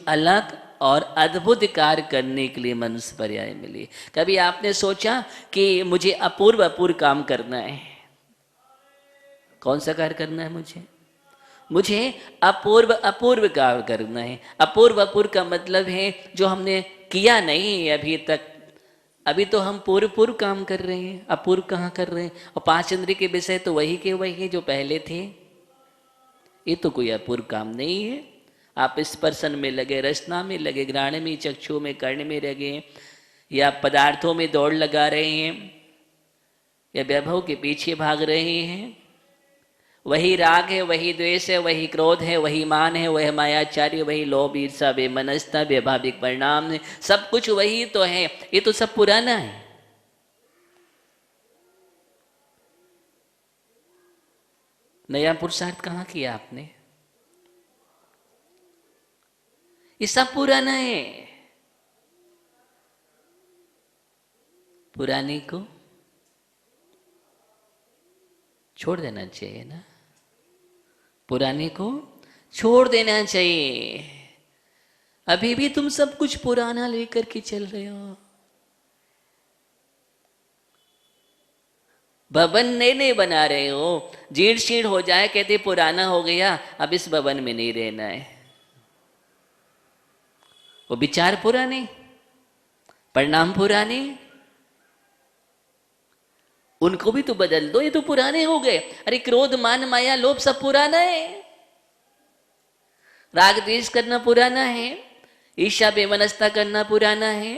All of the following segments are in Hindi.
अलग और अद्भुत कार्य करने के लिए मनुष्य पर्याय मिली। कभी आपने सोचा कि मुझे अपूर्व अपूर्व काम करना है? कौन सा कार्य करना है मुझे अपूर्व अपूर्व कार्य करना है। अपूर्व अपूर्व का मतलब है जो हमने किया नहीं अभी तक। अभी तो हम पूर्व पूर्व काम कर रहे हैं, अपूर्व कहाँ कर रहे हैं। और पांच इंद्रिय के विषय तो वही के वही जो पहले थे। ये तो कोई अपूर्व काम नहीं है। आप स्पर्शन में लगे, रचना में लगे, घ्राण में, चक्षु में, कर्ण में लगे, या पदार्थों में दौड़ लगा रहे हैं, या वैभव के पीछे भाग रहे हैं। वही राग है, वही द्वेष है, वही क्रोध है, वही मान है, वही मायाचार्य, वही लोभ, ईर्षा, बेमनस्ता, व्यभाविक परिणाम है। सब कुछ वही तो है। ये तो सब पुराना है। नया पुरुषार्थ कहाँ किया आपने? ये सब पुराना है। पुराने को छोड़ देना चाहिए ना। पुराने को छोड़ देना चाहिए। अभी भी तुम सब कुछ पुराना लेकर के चल रहे हो। भवन नए नए बना रहे हो, जीर्ण शीर्ण हो जाए कहते पुराना हो गया, अब इस भवन में नहीं रहना है। वो विचार पुराने, परिणाम पुराने, उनको भी तो बदल दो। ये तो पुराने हो गए। अरे क्रोध, मान, माया, लोभ सब पुराना है। राग द्वेष करना पुराना है, ईर्ष्या बेमनस्ता करना पुराना है,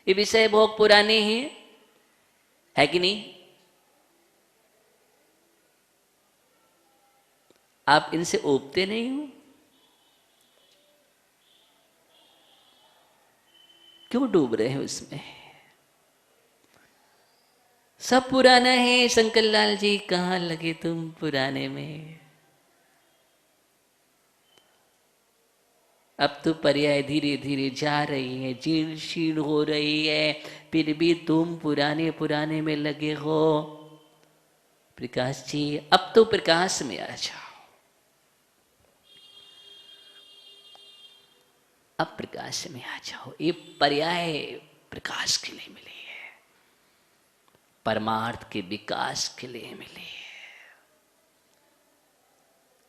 ये विषय भोग पुराने हैं, है कि नहीं? आप इनसे ऊबते नहीं हो? क्यों डूब रहे हैं उसमें? सब पुराना है। शंकर लाल जी कहाँ लगे तुम पुराने में? अब तो पर्याय धीरे धीरे जा रही है, जीर्ण शीर्ण हो रही है, फिर भी तुम पुराने पुराने में लगे हो। प्रकाश जी अब तो प्रकाश में आ जाओ। अब प्रकाश में आ जाओ। ये पर्याय प्रकाश के लिए मिली है, परमार्थ के विकास के लिए मिली है।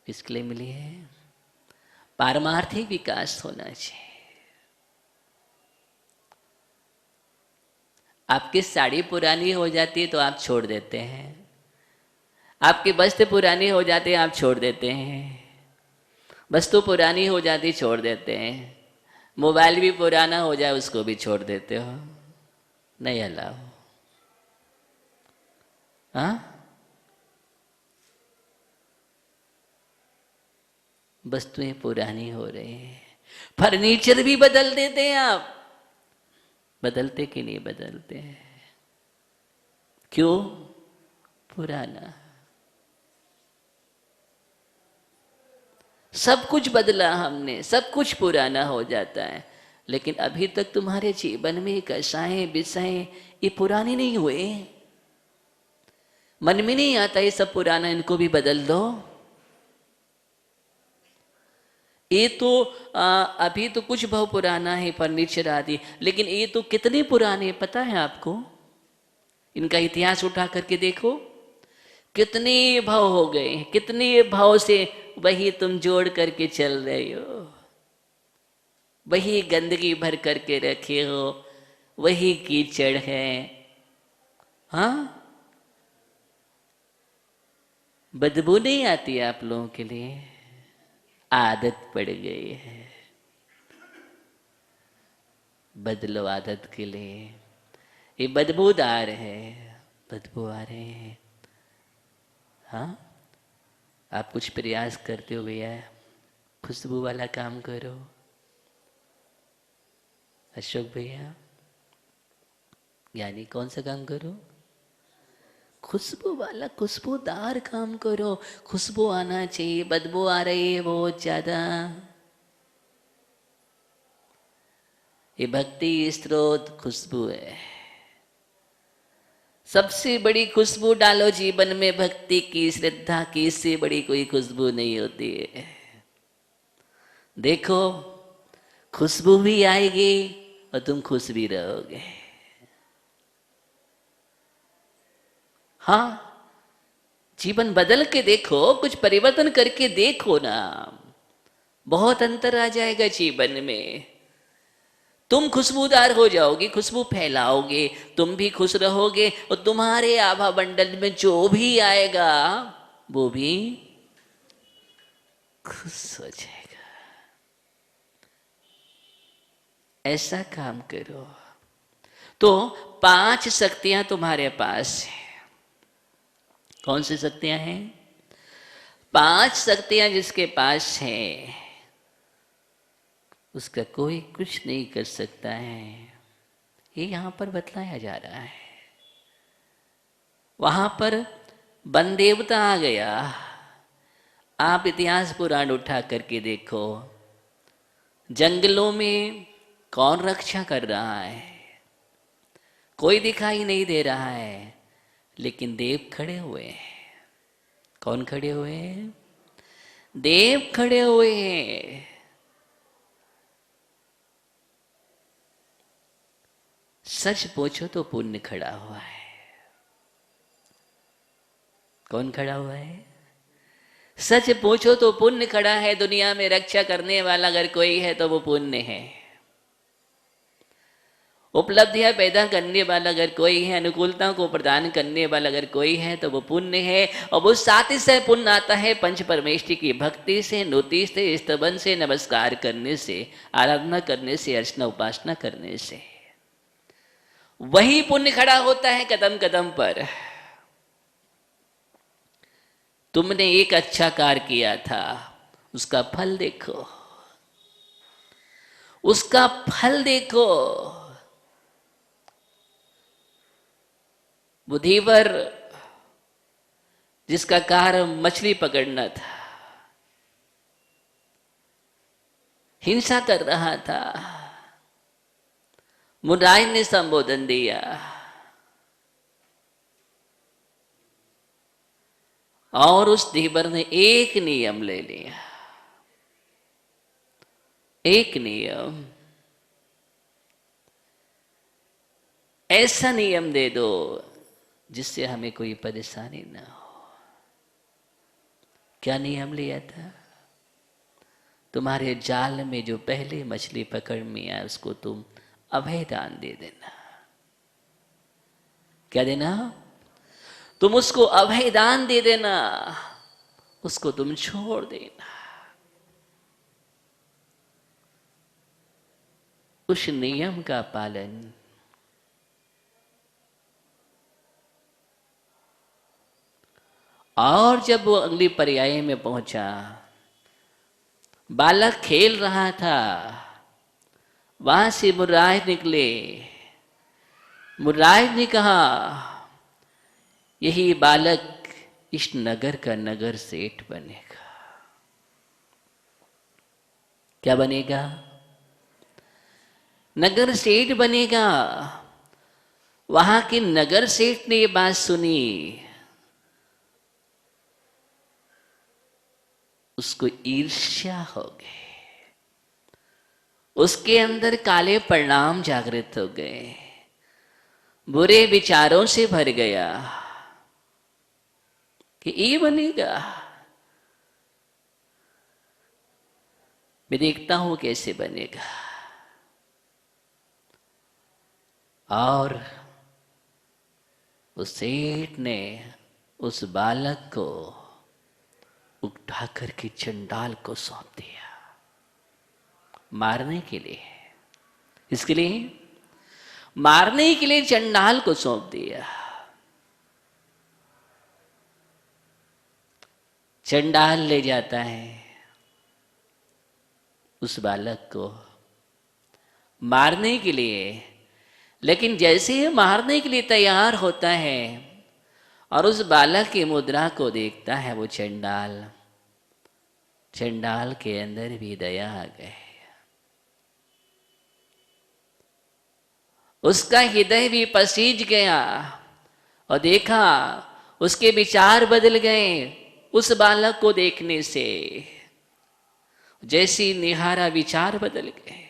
किसके लिए मिली है? पारमार्थिक विकास होना चाहिए। आपकी साड़ी पुरानी हो जाती है तो आप छोड़ देते हैं, आपके वस्त्र पुराने हो जाते हैं आप छोड़ देते हैं, वस्तु पुरानी हो जाती छोड़ देते हैं, मोबाइल भी पुराना हो जाए उसको भी छोड़ देते हो। नहीं अलाउ। हाँ, वस्तुएं पुरानी हो रही हैं। फर्नीचर भी बदल देते हैं आप। बदलते कि नहीं बदलते हैं? क्यों? पुराना। सब कुछ बदला हमने, सब कुछ पुराना हो जाता है। लेकिन अभी तक तुम्हारे जीवन में कषाएं विषय ये पुराने नहीं हुए। मन में नहीं आता ये सब पुराना, इनको भी बदल दो। ये तो अभी तो कुछ भाव पुराना है, फर्नीचर आदि, लेकिन ये तो कितने पुराने पता है आपको? इनका इतिहास उठा करके देखो, कितने भाव हो गए, कितने भाव से वही तुम जोड़ करके चल रहे हो, वही गंदगी भर करके रखे हो, वही कीचड़ है। हाँ, बदबू नहीं आती आप लोगों के लिए? आदत पड़ गई है। बदलो आदत के लिए। ये बदबूदार है, बदबू आ रहे हैं। हाँ, आप कुछ प्रयास करते हो भैया, खुशबू वाला काम करो। अशोक भैया, यानी कौन सा काम करो? खुशबू वाला, खुशबूदार काम करो। खुशबू आना चाहिए, बदबू आ रही है बहुत ज्यादा। ये भक्ति स्रोत खुशबू है। सबसे बड़ी खुशबू डालो जीवन में भक्ति की, श्रद्धा की। इससे बड़ी कोई खुशबू नहीं होती है। देखो खुशबू भी आएगी और तुम खुश भी रहोगे। हाँ, जीवन बदल के देखो, कुछ परिवर्तन करके देखो ना, बहुत अंतर आ जाएगा जीवन में। तुम खुशबूदार हो जाओगे, खुशबू फैलाओगे, तुम भी खुश रहोगे और तुम्हारे आभा मंडल में जो भी आएगा वो भी खुश हो जाएगा। ऐसा काम करो। तो 5 शक्तियां तुम्हारे पास है। कौन सी शक्तियां हैं? 5 शक्तियां जिसके पास है उसका कोई कुछ नहीं कर सकता है। ये यहां पर बतलाया जा रहा है। वहां पर वन देवता आ गया। आप इतिहास पुराण उठा करके देखो, जंगलों में कौन रक्षा कर रहा है? कोई दिखाई नहीं दे रहा है, लेकिन देव खड़े हुए हैं। कौन खड़े हुए हैं? देव खड़े हुए हैं। सच पूछो तो पुण्य खड़ा हुआ है। कौन खड़ा हुआ है? सच पूछो तो पुण्य खड़ा है। दुनिया में रक्षा करने वाला अगर कोई है तो वो पुण्य है। उपलब्धियां पैदा करने वाला अगर कोई है, अनुकूलता को प्रदान करने वाला अगर कोई है तो वो पुण्य है। और वो साथ ही से पुण्य आता है पंच परमेष्टि की भक्ति से, नुति से, स्तवन से, नमस्कार करने से, आराधना करने से, अर्चना उपासना करने से। वही पुण्य खड़ा होता है कदम कदम पर। तुमने एक अच्छा कार्य किया था, उसका फल देखो, उसका फल देखो। बुद्धिवर जिसका कार्य मछली पकड़ना था, हिंसा कर रहा था, मुराय ने संबोधन दिया और उस धीवर ने एक नियम ले लिया। एक नियम, ऐसा नियम दे दो जिससे हमें कोई परेशानी ना हो। क्या नियम लिया था? तुम्हारे जाल में जो पहले मछली पकड़ में आए उसको तुम अभय दान दे देना। क्या देना? तुम उसको अभय दान दे देना, उसको तुम छोड़ देना। उस नियम का पालन और जब वो अगली पर्याय में पहुंचा, बालक खेल रहा था, वहां से मुराय निकले। मुराय ने कहा यही बालक इस नगर का नगर सेठ बनेगा। क्या बनेगा? नगर सेठ बनेगा। वहां के नगर सेठ ने ये बात सुनी, उसको ईर्ष्या हो गई, उसके अंदर काले परिणाम जागृत हो गए, बुरे विचारों से भर गया कि ये बनेगा। मैं देखता हूं कैसे बनेगा। और उस सेठ ने उस बालक को उठा करके चंडाल को सौंप दिया मारने के लिए। इसके लिए मारने के लिए चंडाल को सौंप दिया। चंडाल ले जाता है उस बालक को मारने के लिए, लेकिन जैसे ही मारने के लिए तैयार होता है और उस बालक की मुद्रा को देखता है वो चंडाल, चंडाल के अंदर भी दया आ गई। उसका हृदय भी पसीज गया और देखा उसके विचार बदल गए उस बालक को देखने से। जैसी निहारा विचार बदल गए।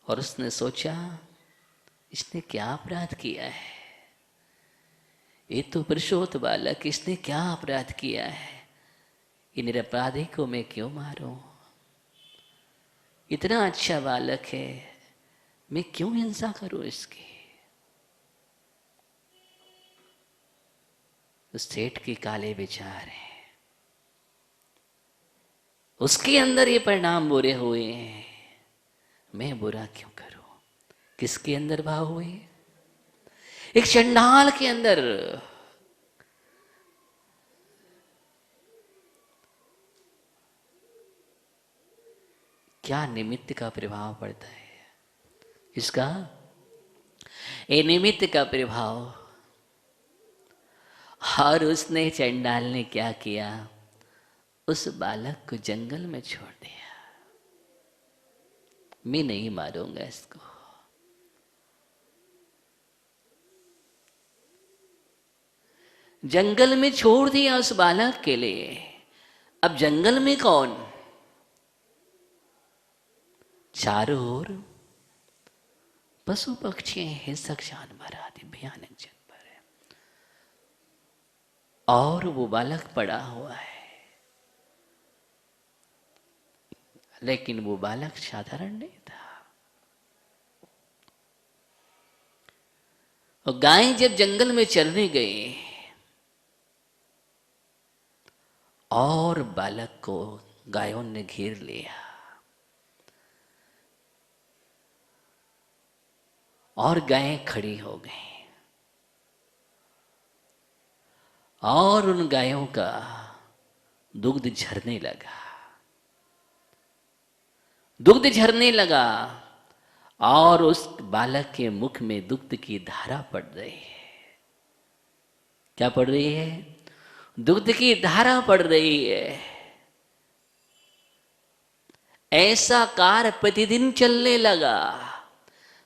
और उसने सोचा इसने क्या अपराध किया है, ये तो पुरुषोत्तम बालक, इसने क्या अपराध किया है, ये निरपराधी को मैं क्यों मारूं, इतना अच्छा बालक है, मैं क्यों हिंसा करूं इसकी। तो सेठ के काले विचार हैं, उसके अंदर ये परिणाम बुरे हुए हैं, मैं बुरा क्यों करूं। किसके अंदर भाव हुए, एक चंडाल के अंदर। क्या निमित्त का प्रभाव पड़ता है इसका, ये निमित्त का प्रभाव। और उसने, चंडाल ने क्या किया, उस बालक को जंगल में छोड़ दिया, मैं नहीं मारूंगा इसको। जंगल में छोड़ दिया उस बालक के लिए। अब जंगल में कौन, चारों ओर पशु पक्षी हिंसक जानवर आदि भयानक जानवर है, और वो बालक पड़ा हुआ है। लेकिन वो बालक साधारण नहीं था। और गाय जब जंगल में चरने गई और बालक को गायों ने घेर लिया, और गायें खड़ी हो गई, और उन गायों का दुग्ध झरने लगा, दुग्ध झरने लगा, और उस बालक के मुख में दुग्ध की धारा पड़ रही है। क्या पड़ रही है, दुग्ध की धारा पड़ रही है। ऐसा कार्य प्रतिदिन चलने लगा।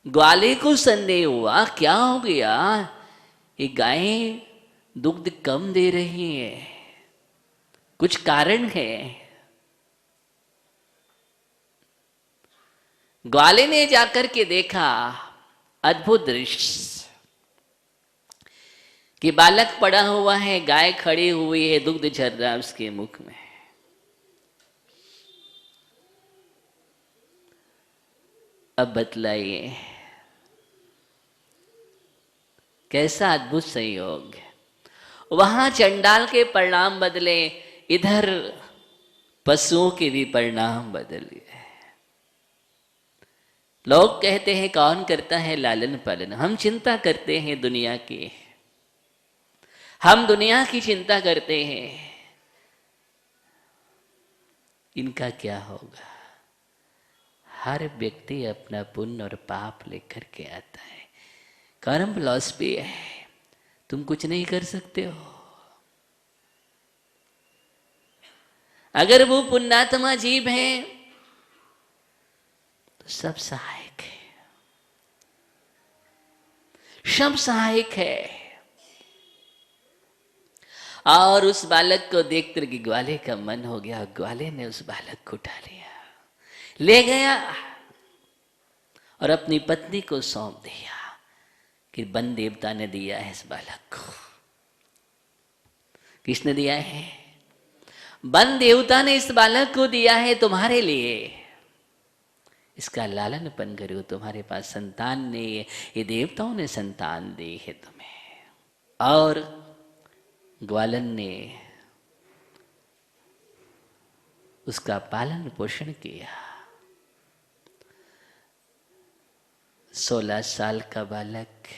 ग्वाले को संदेह हुआ क्या हो गया, ये गायें दुग्ध कम दे रही है, कुछ कारण है। ग्वाले ने जाकर के देखा, अद्भुत दृश्य, कि बालक पड़ा हुआ है, गाय खड़ी हुई है, दुग्ध झर रहा है उसके मुख में। अब बतलाइए कैसा अद्भुत संयोग। वहां चंडाल के परिणाम बदले, इधर पशुओं के भी परिणाम बदले। लोग कहते हैं कौन करता है लालन पालन, हम चिंता करते हैं दुनिया की, हम दुनिया की चिंता करते हैं, इनका क्या होगा। हर व्यक्ति अपना पुण्य और पाप लेकर के आता है। कर्म फिलॉसफी है, तुम कुछ नहीं कर सकते हो। अगर वो पुण्यात्मा जीव है तो सब सहायक है, सब सहायक है। और उस बालक को देख कर के ग्वाले का मन हो गया, ग्वाले ने उस बालक को उठा लिया, ले गया और अपनी पत्नी को सौंप दिया कि वन देवता ने दिया है इस बालक को। किसने दिया है, वन देवता ने इस बालक को दिया है तुम्हारे लिए, इसका लालन पन करो, तुम्हारे पास संतान नहीं है, ये देवताओं ने संतान दी है तुम्हें। और ग्वालन ने उसका पालन पोषण किया। 16 साल का बालक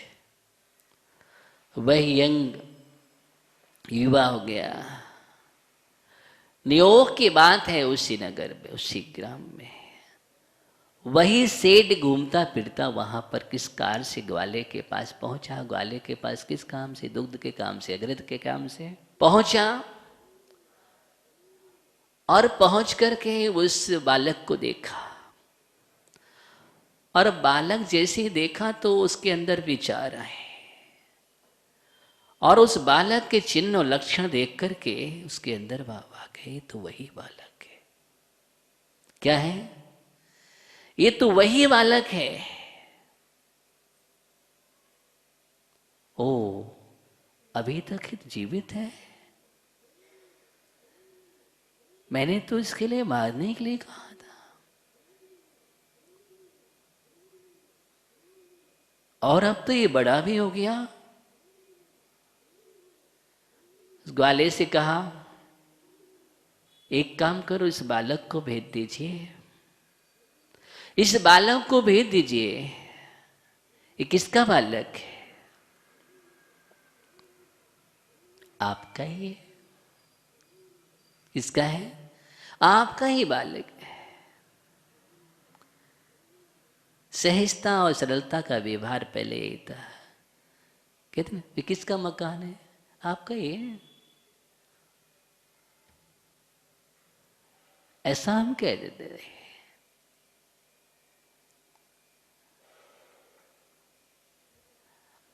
वह यंग युवा हो गया। नियोग की बात है, उसी नगर में, उसी ग्राम में वही सेठ घूमता फिरता वहां पर किस कार से ग्वाले के पास पहुंचा। ग्वाले के पास किस काम से, दुग्ध के काम से, अग्रद के काम से पहुंचा। और पहुंच करके उस बालक को देखा, और बालक जैसे ही देखा तो उसके अंदर विचार आए, और उस बालक के चिन्ह और लक्षण देख करके उसके अंदर भाव आ गए, तो वही बालक है। क्या है ये तो वही बालक है। ओ, अभी तक ये जीवित है। मैंने तो इसके लिए मारने के लिए कहा था, और अब तो ये बड़ा भी हो गया। ग्वाले से कहा, एक काम करो, इस बालक को भेज दीजिए, इस बालक को भेज दीजिए। ये किसका बालक है? आपका ही है। किसका है? आपका ही बालक है। सहजता और सरलता का व्यवहार पहले यही था। कहते ना, ये किसका मकान है? आपका ही है। ऐसा हम कह देते रहे।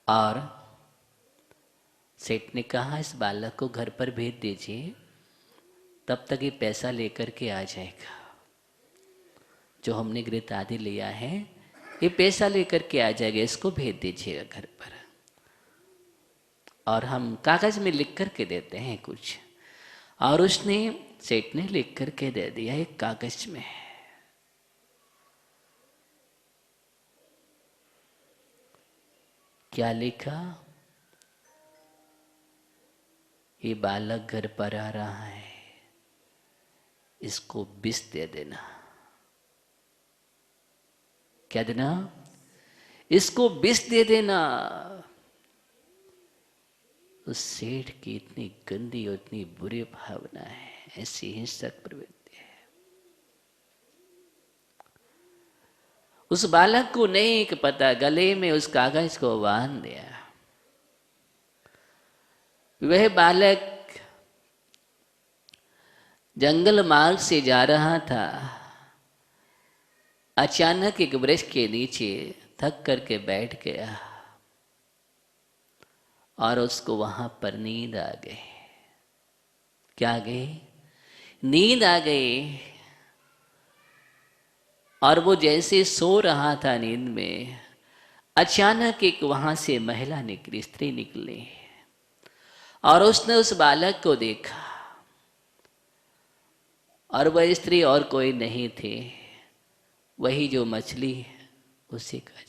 और सेठ ने कहा, इस बालक को घर पर भेज दीजिए, तब तक ये पैसा लेकर के आ जाएगा। जो हमने घृत आदि लिया है, ये पैसा लेकर के आ जाएगा, इसको भेज दीजिएगा घर पर। और हम कागज में लिख करके देते हैं कुछ। और उसने, सेठ ने लिख करके दे दिया एक कागज में। क्या लिखा? ये बालक घर पर आ रहा है, इसको विष दे देना। क्या देना? इसको विष दे देना। उस सेठ की इतनी गंदी और इतनी बुरी भावना है, ऐसी हिंसक प्रवृत्ति है। उस बालक को नहीं पता, गले में उस कागज को बांध दिया। वह बालक जंगल मार्ग से जा रहा था। अचानक एक वृक्ष के नीचे थक करके बैठ गया और उसको वहां पर नींद आ गई। क्या आ गई? नींद आ गई। और वो जैसे सो रहा था नींद में, अचानक एक वहां से महिला निकली, स्त्री निकली, और उसने उस बालक को देखा। और वह स्त्री और कोई नहीं थी, वही जो मछली, उसी का